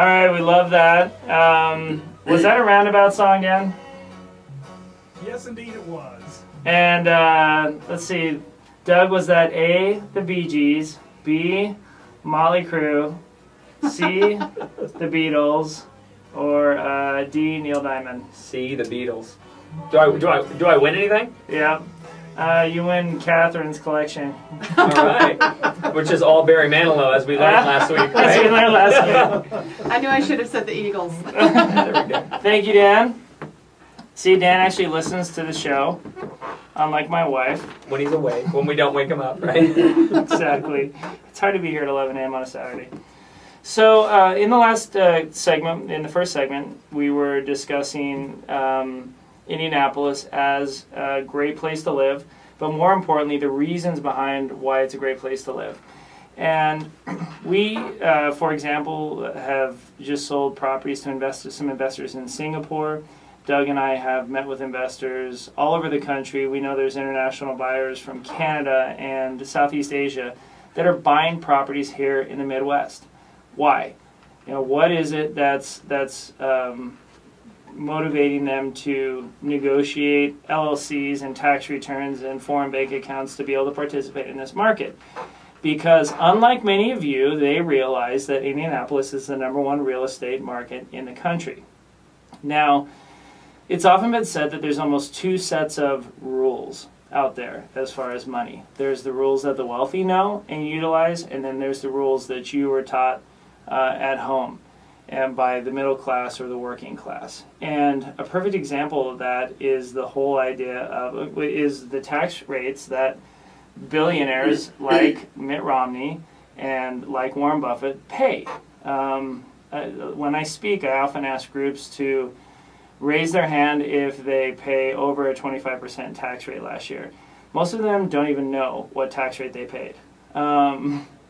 right, we love that. Was that a roundabout song, Dan? Yes, indeed it was. And let's see, Doug, was that A, the Bee Gees, B, Motley Crue, C, the Beatles, or D, Neil Diamond? C, the Beatles. Do I win anything? Yeah. You win Catherine's collection. All right. Which is all Barry Manilow, as we learned last week, right? As we learned last week. I knew I should have said the Eagles. There we go. Thank you, Dan. See, Dan actually listens to the show, unlike my wife. When he's awake, when we don't wake him up, right? Exactly. It's hard to be here at 11 a.m. on a Saturday. So in the last segment, in the first segment, we were discussing Indianapolis as a great place to live, but more importantly, the reasons behind why it's a great place to live. And we, for example, have just sold properties to some investors in Singapore. Doug and I have met with investors all over the country. We know there's international buyers from Canada and Southeast Asia that are buying properties here in the Midwest. Why? What is it that's motivating them to negotiate LLCs and tax returns and foreign bank accounts to be able to participate in this market? Because unlike many of you, they realize that Indianapolis is the #1 real estate market in the country. Now, it's often been said that there's almost two sets of rules out there as far as money. There's the rules that the wealthy know and utilize, and then there's the rules that you were taught at home and by the middle class or the working class. And a perfect example of that is the whole idea of is the tax rates that billionaires like Mitt Romney and like Warren Buffett pay. When I speak, I often ask groups to raise their hand if they pay over a 25% tax rate last year. Most of them don't even know what tax rate they paid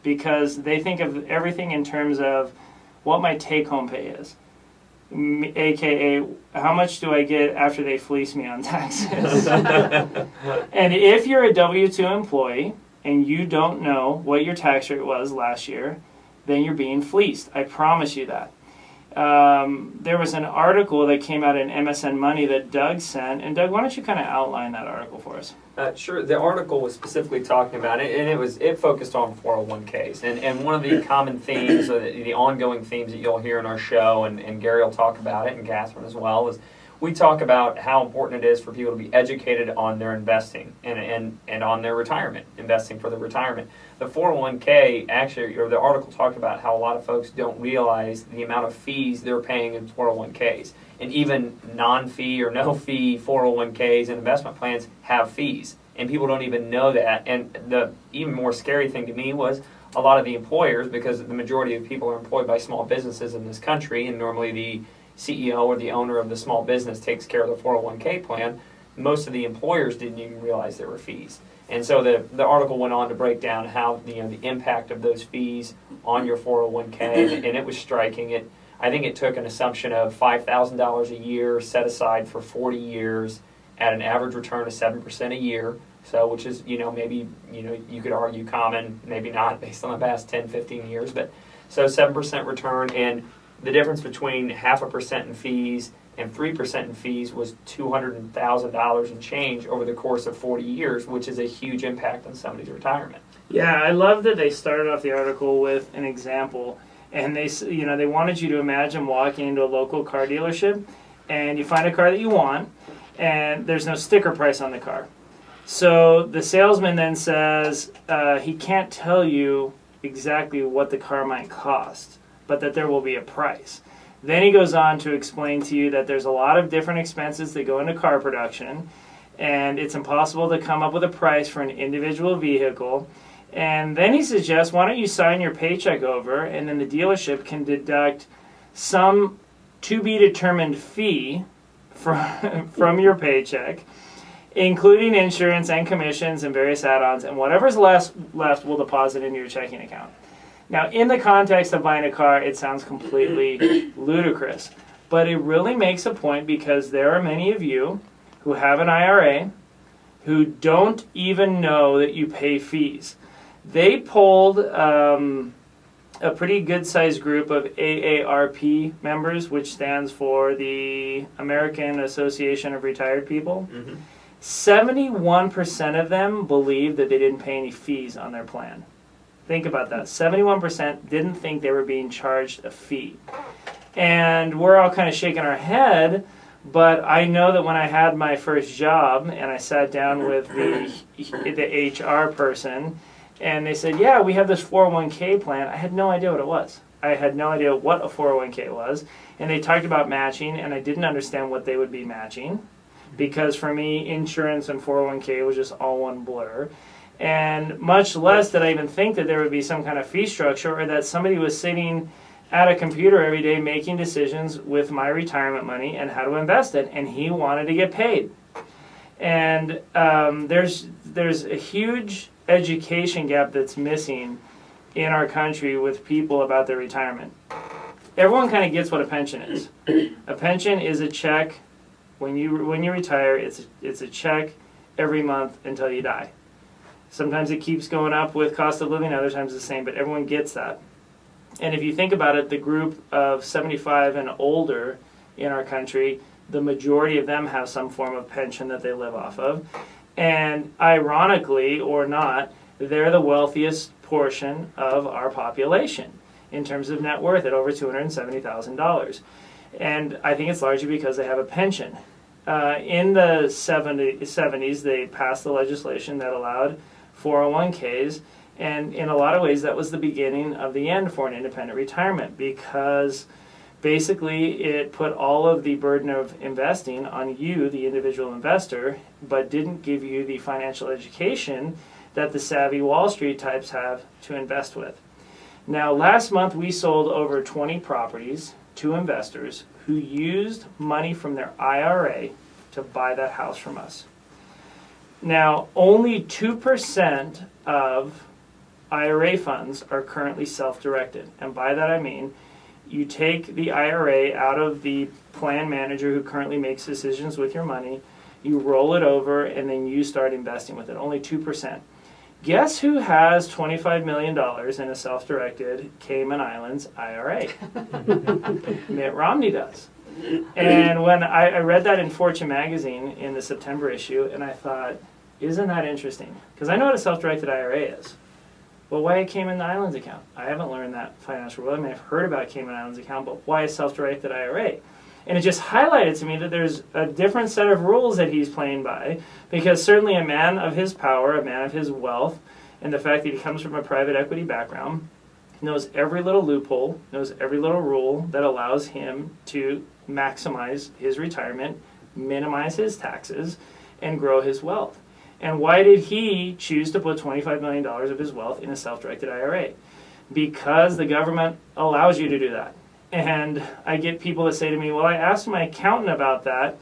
because they think of everything in terms of what my take-home pay is, aka how much do I get after they fleece me on taxes. And if you're a W-2 employee and you don't know what your tax rate was last year, then you're being fleeced. I promise you that. There was an article that came out in MSN Money that Doug sent. And Doug, why don't you kind of outline that article for us? Sure. The article was specifically talking about it, and it focused on 401ks. And one of the common themes, the ongoing themes that you'll hear in our show, and Gary will talk about it, and Catherine as well, is we talk about how important it is for people to be educated on their investing and on their retirement, investing for their retirement. The 401k, actually, or the article talked about how a lot of folks don't realize the amount of fees they're paying in 401ks. And even non-fee or no-fee 401ks and investment plans have fees. And people don't even know that. And the even more scary thing to me was a lot of the employers, because the majority of people are employed by small businesses in this country, and normally the CEO or the owner of the small business takes care of the 401k plan, most of the employers didn't even realize there were fees. And so the article went on to break down how the impact of those fees on your 401k, and it was striking. I think it took an assumption of $5,000 a year set aside for 40 years at an average return of 7% a year. So, which is, maybe, you could argue common, maybe not based on the past 10, 15 years, but so 7% return, and the difference between 0.5% in fees and 3% in fees was $200,000 in change over the course of 40 years, which is a huge impact on somebody's retirement. Yeah, I love that they started off the article with an example, and they wanted you to imagine walking into a local car dealership, and you find a car that you want, and there's no sticker price on the car. So the salesman then says he can't tell you exactly what the car might cost, but that there will be a price. Then he goes on to explain to you that there's a lot of different expenses that go into car production, and it's impossible to come up with a price for an individual vehicle. And then he suggests, why don't you sign your paycheck over, and then the dealership can deduct some to-be-determined fee from your paycheck, including insurance and commissions and various add-ons, and whatever's left will deposit into your checking account. Now, in the context of buying a car, it sounds completely ludicrous, but it really makes a point, because there are many of you who have an IRA who don't even know that you pay fees. They polled a pretty good-sized group of AARP members, which stands for the American Association of Retired People. 71% of them believe that they didn't pay any fees on their plan. Think about that. 71% didn't think they were being charged a fee. And we're all kind of shaking our head, but I know that when I had my first job and I sat down with the HR person, and they said, yeah, we have this 401k plan. I had no idea what it was. I had no idea what a 401k was. And they talked about matching, and I didn't understand what they would be matching. Because for me, insurance and 401k was just all one blur. And much less did I even think that there would be some kind of fee structure, or that somebody was sitting at a computer every day making decisions with my retirement money and how to invest it. And he wanted to get paid. And there's a huge education gap that's missing in our country with people about their retirement. Everyone kind of gets what a pension is. A pension is a check when you retire. It's a check every month until you die. Sometimes it keeps going up with cost of living, other times the same, but everyone gets that. And if you think about it, the group of 75 and older in our country, the majority of them have some form of pension that they live off of. And ironically or not, they're the wealthiest portion of our population in terms of net worth at over $270,000. And I think it's largely because they have a pension. In the 70s, they passed the legislation that allowed 401ks, and in a lot of ways that was the beginning of the end for an independent retirement, because basically it put all of the burden of investing on you, the individual investor, but didn't give you the financial education that the savvy Wall Street types have to invest with. Now, last month we sold over 20 properties to investors who used money from their IRA to buy that house from us. Now, only 2% of IRA funds are currently self-directed. And by that I mean, you take the IRA out of the plan manager who currently makes decisions with your money, you roll it over, and then you start investing with it. Only 2%. Guess who has $25 million in a self-directed Cayman Islands IRA? Mitt Romney does. And when I read that in Fortune magazine in the September issue, and I thought, isn't that interesting? Because I know what a self-directed IRA is. Well, why a Cayman Islands account? I haven't learned that financial world. I mean, I've heard about a Cayman Islands account, but why a self-directed IRA? And it just highlighted to me that there's a different set of rules that he's playing by, because certainly a man of his power, a man of his wealth, and the fact that he comes from a private equity background, knows every little loophole, knows every little rule that allows him to maximize his retirement, minimize his taxes, and grow his wealth. And why did he choose to put $25 million of his wealth in a self-directed IRA? Because the government allows you to do that. And I get people that say to me, well, I asked my accountant about that,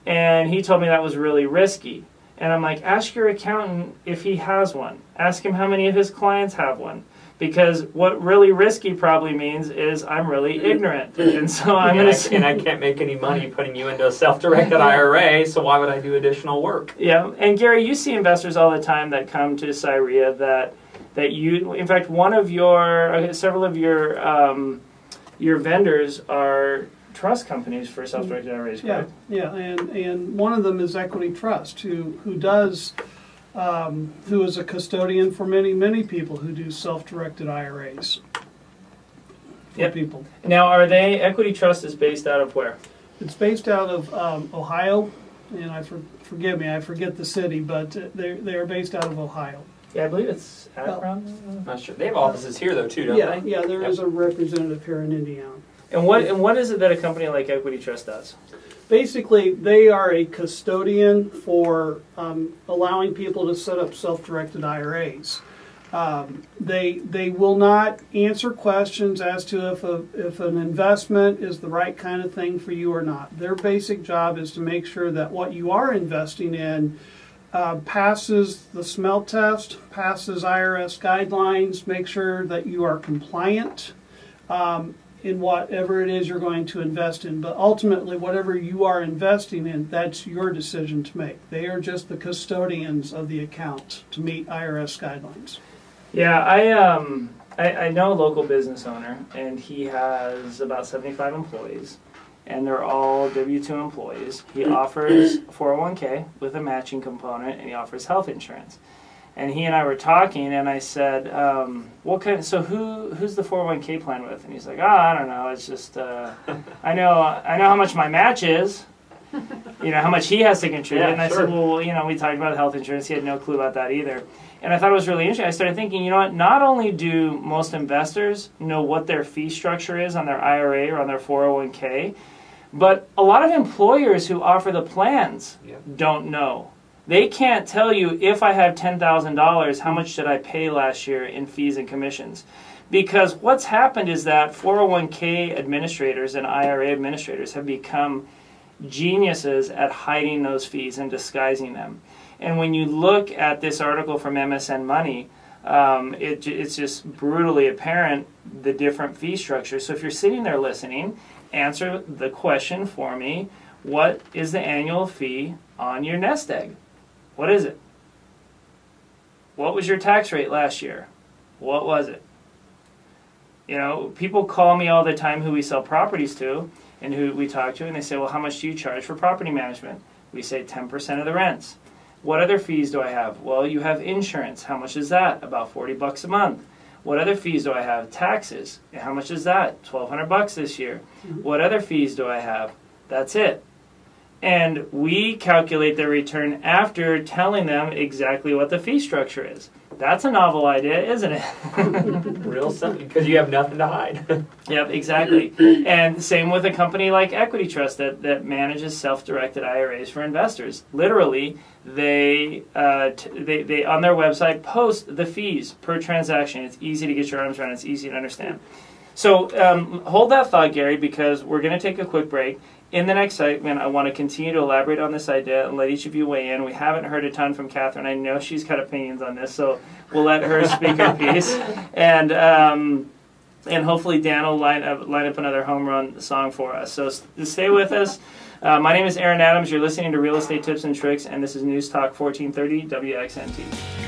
and he told me that was really risky. And I'm like, ask your accountant if he has one. Ask him how many of his clients have one. Because what really risky probably means is I'm really ignorant. And so I'm going to... And I can't make any money putting you into a self-directed IRA, so why would I do additional work? Yeah, and Gary, you see investors all the time that come to Cyria that you... In fact, several of your vendors are trust companies for self-directed IRAs, correct? Yeah, and one of them is Equity Trust, who is a custodian for many people who do self-directed IRAs for people. Now, Equity Trust is based out of where? It's based out of Ohio, and forgive me, I forget the city, but they are based out of Ohio. Yeah, I believe it's Akron. I'm not sure. They have offices here, though, too, don't they? Yeah, there is a representative here in Indiana. And what is it that a company like Equity Trust does? Basically, they are a custodian for allowing people to set up self-directed IRAs. They will not answer questions as to if an investment is the right kind of thing for you or not. Their basic job is to make sure that what you are investing in passes the smell test, passes IRS guidelines, make sure that you are compliant in whatever it is you're going to invest in. But ultimately, whatever you are investing in, that's your decision to make. They are just the custodians of the account to meet IRS guidelines. Yeah, I know a local business owner, and he has about 75 employees, and they're all W-2 employees. He offers 401k with a matching component, and he offers health insurance. And he and I were talking, and I said, so who's the 401k plan with? And he's like, I don't know, it's just, I know how much my match is, how much he has to contribute. Yeah, and I sure. said, well, we talked about health insurance. He had no clue about that either. And I thought it was really interesting. I started thinking, not only do most investors know what their fee structure is on their IRA or on their 401k, but a lot of employers who offer the plans don't know. They can't tell you, if I have $10,000, how much did I pay last year in fees and commissions? Because what's happened is that 401k administrators and IRA administrators have become geniuses at hiding those fees and disguising them. And when you look at this article from MSN Money, it's just brutally apparent the different fee structures. So if you're sitting there listening, answer the question for me: what is the annual fee on your nest egg? What is it? What was your tax rate last year? What was it? People call me all the time who we sell properties to and who we talk to, and they say, well, how much do you charge for property management? We say 10% of the rents. What other fees do I have? Well, you have insurance. How much is that? About $40 a month. What other fees do I have? Taxes. How much is that? $1,200 this year. What other fees do I have? That's it. And we calculate their return after telling them exactly what the fee structure is. That's a novel idea, isn't it? Real simple, because you have nothing to hide. Yep, exactly. And same with a company like Equity Trust that manages self-directed IRAs for investors. Literally, they on their website post the fees per transaction. It's easy to get your arms around. It's easy to understand. So hold that thought, Gary, because we're going to take a quick break. In the next segment, I want to continue to elaborate on this idea and let each of you weigh in. We haven't heard a ton from Catherine. I know she's got opinions on this, so we'll let her speak her piece. And hopefully Dan will line up another home run song for us. So stay with us. My name is Aaron Adams. You're listening to Real Estate Tips and Tricks, and this is News Talk 1430 WXNT.